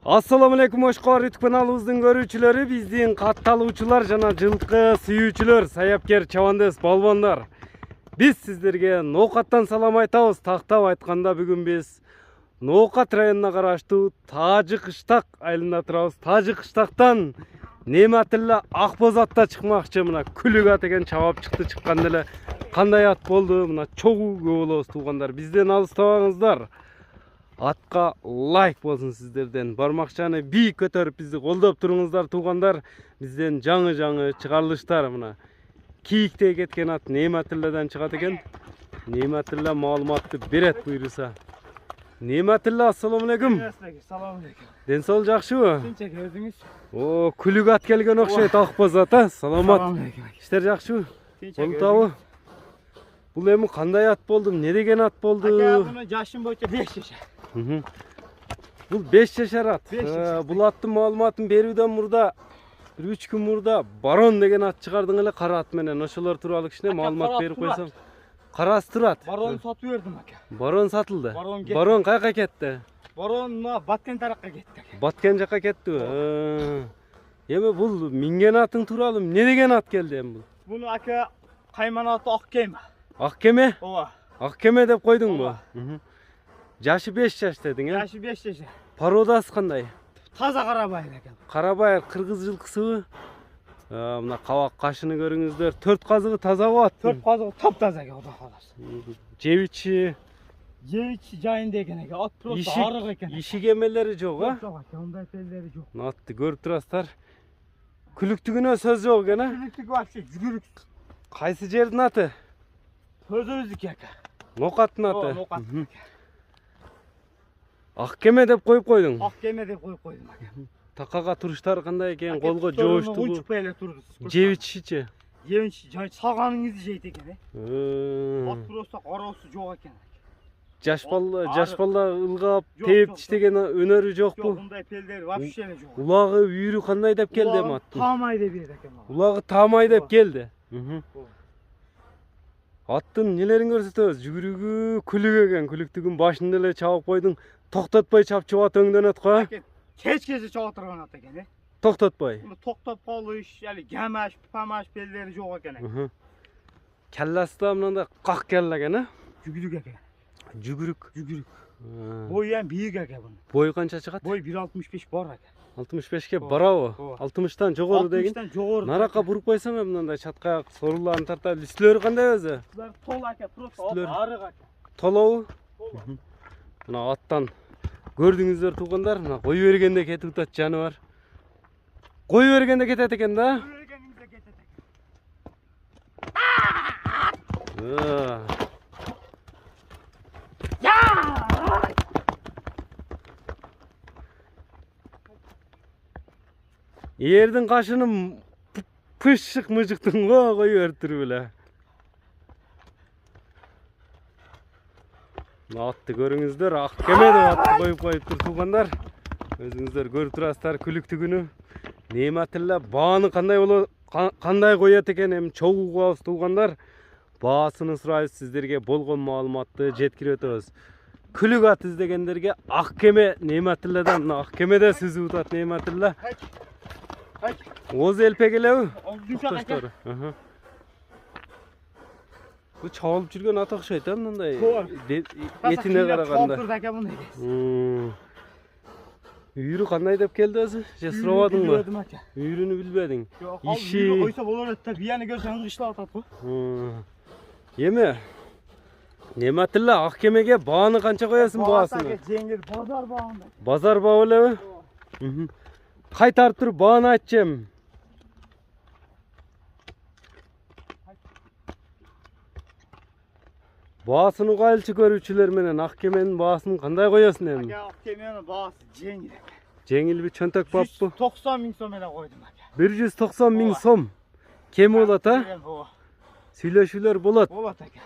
Assalamu alaikum Oşkor YouTube kanalımızın görүүчүлөрү, биздин катталуучулар жана жылкы сүйүүчүлөр, саяпкер чабандес балбондар. Биз сиздерге Ноокаттан салам айтабыз. Тактап айтканда бүгүн биз Ноокат районуна караштуу Тажыкыштак айылында турабыз. Тажыкыштактан Нематилла Акбоз атта чыкмакчы. Мына Күлүк ат деген чабап чыккан эле. Кандай ат болду? Мына чогуу көп болобуз туугандар. Бизден алыстабаңыздар. Атка лайк болсын сіздерден. Бармакчаны бийик көтөрүп бизди колдоп туруңуздар туугандар. Бизден жаңы чыгарылыштар мына. Кийикте кеткен ат Нематилладан чыгат экен. Нематилла маалыматты берет буйруса. Нематилла, ассаламу алейкум. Салам алейкум. Ден сол жакшыбы? Тинчек өзүңүз? О, Күлүк ат келген окшойт Акбоз ат, а? Саламат. Иштер жакшыбы? Болуптабы? Бул эми кандай ат болду? Не деген ат болду? Ака, буну жашым боюнча 5 жашар. Бул 5 жашар ат. Бул аттын маалыматын берүүдөн мурда 3 күн мурда Барон деген ат чыгардың эле, кара ат менен. Ошолор тууралуу кичине маалымат берип койсоң. Карасы турат. Барон сатып бердим ака. Барон сатылды. Барон Барон кайка кетти? Барон Баткен таракка кетти. Баткен жакка кеттиби? Эми бул минген атың тууралуу эмне деген ат келди эми бул? Буну ака кайман аты Ак Кеме. Ак Кеме? Ооба. Ак Кеме деп койдуңбу? Жашы 5 жаш дедиң, э? Жашы 5 жашар. Породасы кандай? Таза карабайыр экен. Карабайыр кыргыз жылкысыбы? Мына кабак кашыны көрүңүздөр. 4 казыгы таза болот. 4 казыгы таптаза экен, Кудай кааласа. Жебичи жайында экен экен. Ат просто арык экен. Ишик эмелери жок, а? Жок ака, ондай телдери жок. Атты көрүп турасыздар. Күлүктүгүнө сөз жок экен, а? Күлүктүгү вообще жүгүрүк. Кайсы жердин аты? Өзүбүздүкү ака. Ноокаттын аты. Ноокат. Ак Кеме деп коюп койдуң. Ак Кеме деп коюп койдум ака. Такага туруштары кандай экен? Колго жооштугу. Учпай эле турду. Жебичичи. Жебичи салганыңызды жейт экен, э? Ат просто кароосу жок экен. Жаш балла ылгап, тээп тиштеген өнөрү жокпу? Жок, мындай пелдери вообще эле жок. Улагы, үйүрү кандай деп келди эми аттын? Таамай деп берет экен. Улагы таамай деп келди. Аттын нелерин көрсөтөбүз. Жүгүрүгү күлүк экен. Күлүктүгүн башында эле чабып койдуң. Токтотпой чапчып ат өңдөнөт го. Кечкеже чабып турган ат экен, э? Токтотпой. Токтоп калыш, али гамаш, памаш пелдери жок экен. Келласы да мындай как келла экен, э? Жүгүрүк экен. Жүгүрүк. Бою эми бийик экен бунун. Бою канча чыгат? Бой 1.65 бар экен. 65ке барабы? 60тан жогору деген. 60тан жогору. Наракка буруп койсоң эми мындай чаткаяк соруларын тартап, үстүлөрү кандай өзү? Булар тол экен, просто арык экен. Толобу? Мына аттан көрдүңүздөр туугандар, мына кой бергенде кетип атат жаныбар. Кой бергенде кетет экен да? Кой бергенде кетет экен. Эрдин кашыны пышык мыжыктың го кой берип туруп эле. Атты көрүңүздөр, Ак Кеме деп атты коюп тур туугандар. Өзүңүздөр көрүп турасыздар күлүктүгүнү. Нематилла бааны кандай коет экен, эми чогуу кылабыз туугандар. Баасын сурайбыз, сиздерге болгон маалыматты жеткирип өтөбүз. Күлүк ат издегендерге Ак Кеме Нематилладан, Ак Кемеде сүзүп атат Нематилла. Оз элпе келеби? Токтоштор. Бу чабылып жүргөн ат окшойт, а мындай этине караганда. Үйүрү кандай деп келди өзү? Же сурабадыңбы? Үйүрүнү билбедиң. Иши койсо болор эт да, бияны көрсөң ыңгыштап атат го. Эми Нематилла Ак Кемеге бааны канча коесуң баасын? Жеңил базар баында. Базар баа элеби? Кайтарып туруп бааны айтчым. Баасын угайлчы көрүүчүлөр менен Ак Кеменин баасын кандай коесуң эми? Ак Кеменин баасы жеңил. Жеңилби, чөнтөк баппы? 190 миң сом менен койдум ака. 190 миң сом. Кем болот, а? Сүйлөшүүлөр болот. Болот ака.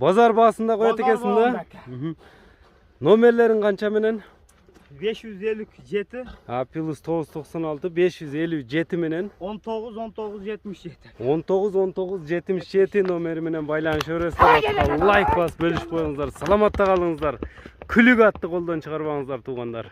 Базар баасында коет экенсиң да? Номерлерин канча менен? 557 плюс 996 557 менен 19-19-77 19-19-77 номери менен байланышып бересиздер. Лайк басып бөлүшүп коюңуздар. Саламатта калыңыздар. Күлүк атты колдон чыгарбаңыздар туугандар.